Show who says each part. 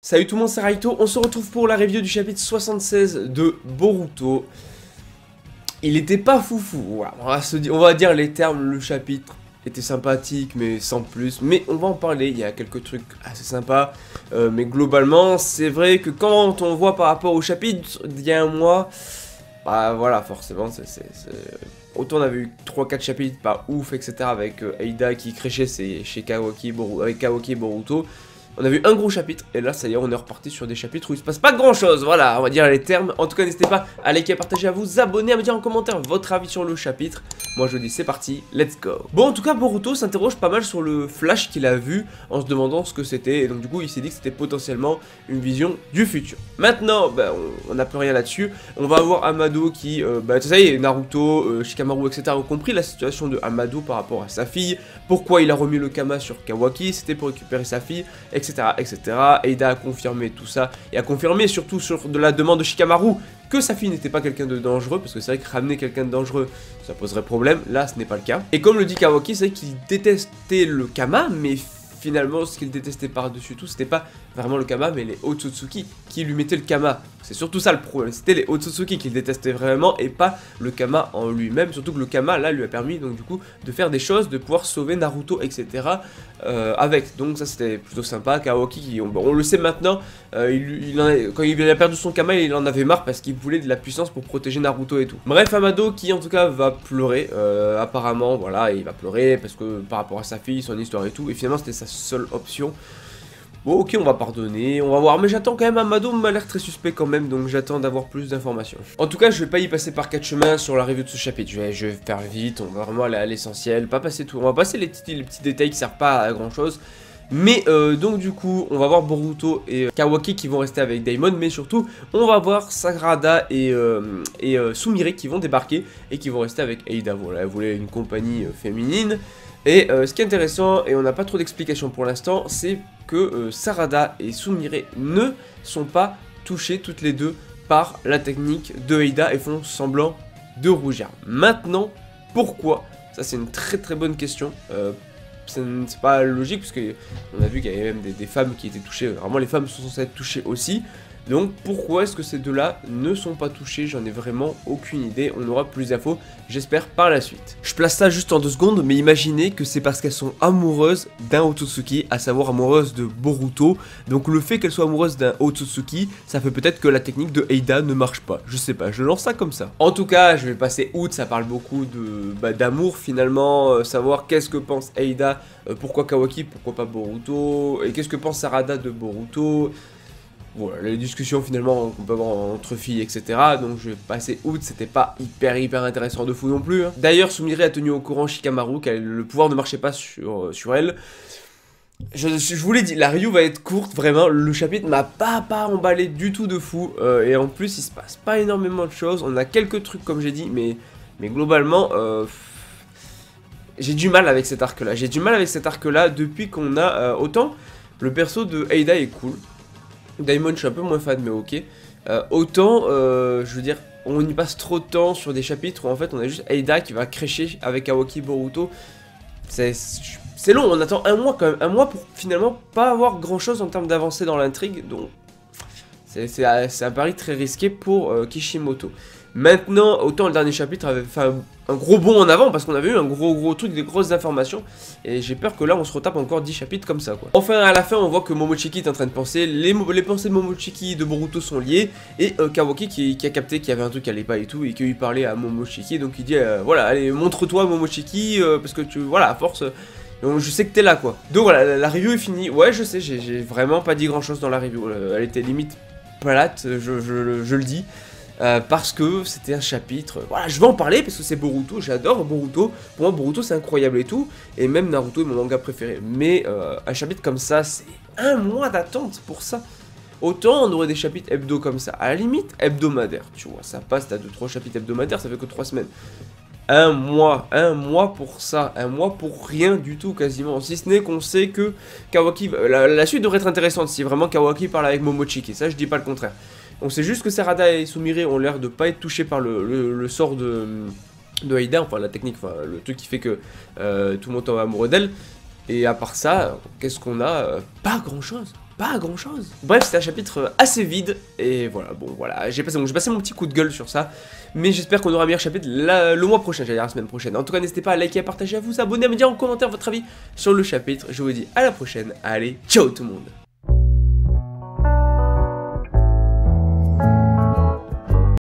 Speaker 1: Salut tout le monde, c'est Raito, on se retrouve pour la review du chapitre 76 de Boruto. Il était pas foufou, voilà. On va dire les termes, le chapitre était sympathique mais sans plus. Mais on va en parler, il y a quelques trucs assez sympas. Mais globalement, c'est vrai que quand on voit par rapport au chapitre d'il y a un mois, bah voilà, forcément, autant on avait eu 3-4 chapitres pas ouf, etc. Avec Eida qui créchait chez Kawaki, avec Kawaki et Boruto. On a vu un gros chapitre, et là, ça y est, on est reparti sur des chapitres où il se passe pas grand chose, voilà, on va dire les termes. En tout cas, n'hésitez pas à liker, à partager, à vous abonner, à me dire en commentaire votre avis sur le chapitre. Moi, je vous dis, c'est parti, let's go. Bon, en tout cas, Boruto s'interroge pas mal sur le flash qu'il a vu, en se demandant ce que c'était, et donc du coup, il s'est dit que c'était potentiellement une vision du futur. Maintenant, bah, on n'a plus rien là-dessus, on va avoir Amado qui, ça y est, Naruto, Shikamaru, etc. ont compris la situation de Amado par rapport à sa fille, pourquoi il a remis le Kama sur Kawaki, c'était pour récupérer sa fille, etc. etc. Eida a confirmé tout ça, et a confirmé surtout sur de la demande de Shikamaru que sa fille n'était pas quelqu'un de dangereux, parce que c'est vrai que ramener quelqu'un de dangereux, ça poserait problème, là ce n'est pas le cas. Et comme le dit Kawaki, c'est vrai qu'il détestait le Kama, mais finalement ce qu'il détestait par-dessus tout, c'était pas vraiment le Kama, mais les Otsutsuki qui lui mettaient le Kama. C'est surtout ça le problème, c'était les Otsutsuki qu'il détestait vraiment, et pas le Kama en lui-même, surtout que le Kama là lui a permis donc du coup de faire des choses, de pouvoir sauver Naruto, etc. Avec, donc ça c'était plutôt sympa. Kawaki, on le sait maintenant, quand il a perdu son Kama, il en avait marre parce qu'il voulait de la puissance pour protéger Naruto et tout. Bref, Amado qui en tout cas va pleurer, apparemment, voilà, il va pleurer parce que par rapport à sa fille, son histoire et tout, et finalement c'était sa seule option. Bon, ok, on va pardonner, on va voir, mais j'attends quand même. Amado m'a l'air très suspect quand même, donc j'attends d'avoir plus d'informations. En tout cas, je vais pas y passer par 4 chemins sur la review de ce chapitre, je vais faire vite, on va vraiment aller à l'essentiel, pas passer tout, on va passer les petits détails qui servent pas à grand chose. Mais donc du coup, on va voir Boruto et Kawaki qui vont rester avec Daimon, mais surtout, on va voir Sagrada et Sumire qui vont débarquer et qui vont rester avec Eida. Voilà, elle voulait une compagnie féminine. Et ce qui est intéressant, et on n'a pas trop d'explications pour l'instant, c'est que Sarada et Sumire ne sont pas touchées toutes les deux par la technique de Eida et font semblant de rougir. Maintenant, pourquoi? Ça c'est une très bonne question. C'est pas logique parce qu'on a vu qu'il y avait même des femmes qui étaient touchées. Vraiment les femmes sont censées être touchées aussi. Donc pourquoi est-ce que ces deux-là ne sont pas touchés? J'en ai vraiment aucune idée, on aura plus d'infos, j'espère par la suite. Je place ça juste en 2 secondes, mais imaginez que c'est parce qu'elles sont amoureuses d'un Otsutsuki, à savoir amoureuses de Boruto. Donc le fait qu'elles soient amoureuses d'un Otsutsuki, ça fait peut-être que la technique de Eida ne marche pas. Je sais pas, je lance ça comme ça. En tout cas, je vais passer outre, ça parle beaucoup d'amour finalement, savoir qu'est-ce que pense Eida, pourquoi Kawaki, pourquoi pas Boruto, et qu'est-ce que pense Sarada de Boruto. Voilà, les discussions finalement qu'on peut avoir entre filles, etc. Donc je vais passer outre, c'était pas hyper intéressant de fou non plus. Hein. D'ailleurs, Sumire a tenu au courant Shikamaru que le pouvoir ne marchait pas sur elle. Je vous l'ai dit, la review va être courte, vraiment, le chapitre m'a pas emballé du tout de fou. Et en plus, il se passe pas énormément de choses, on a quelques trucs comme j'ai dit, mais globalement... j'ai du mal avec cet arc là, depuis qu'on a... autant, le perso de Eida est cool. Daimon, je suis un peu moins fan, mais ok. Autant, je veux dire, on y passe trop de temps sur des chapitres où en fait on a juste Eida qui va crécher avec Kawaki Boruto. C'est long, on attend un mois quand même. Un mois pour finalement pas avoir grand chose en termes d'avancée dans l'intrigue. Donc, c'est un pari très risqué pour Kishimoto. Maintenant, autant le dernier chapitre avait fait un gros bond en avant parce qu'on avait eu un gros truc, des grosses informations. Et j'ai peur que là on se retape encore 10 chapitres comme ça quoi. Enfin à la fin on voit que Momochiki est en train de penser, les pensées de Momochiki et de Boruto sont liées. Et Kawaki qui a capté qu'il y avait un truc qui allait pas et tout et qu'il parlait à Momochiki. Donc il dit voilà allez montre-toi Momochiki parce que tu voilà à force... donc je sais que t'es là quoi. Donc voilà la review est finie. Ouais je sais j'ai vraiment pas dit grand chose dans la review. Elle était limite plate je le dis. Parce que c'était un chapitre, voilà je vais en parler parce que c'est Boruto, j'adore Boruto, pour moi Boruto c'est incroyable et tout, et même Naruto est mon manga préféré, mais un chapitre comme ça c'est un mois d'attente pour ça, autant on aurait des chapitres hebdo comme ça, à la limite hebdomadaire, tu vois, ça passe, t'as 2-3 chapitres hebdomadaires, ça fait que 3 semaines, un mois pour ça, un mois pour rien du tout quasiment, si ce n'est qu'on sait que Kawaki, la suite devrait être intéressante si vraiment Kawaki parle avec Momochiki, ça je dis pas le contraire. On sait juste que Sarada et Sumire ont l'air de pas être touchés par le sort de Eida, enfin la technique, enfin le truc qui fait que tout le monde tombe amoureux d'elle. Et à part ça, qu'est-ce qu'on a? Pas grand chose. pas grand chose. Bref, c'était un chapitre assez vide, et voilà, bon voilà, j'ai passé mon petit coup de gueule sur ça, mais j'espère qu'on aura un meilleur chapitre le mois prochain, j'allais dire la semaine prochaine. En tout cas, n'hésitez pas à liker, à partager, à vous abonner, à me dire en commentaire votre avis sur le chapitre. Je vous dis à la prochaine, allez, ciao tout le monde.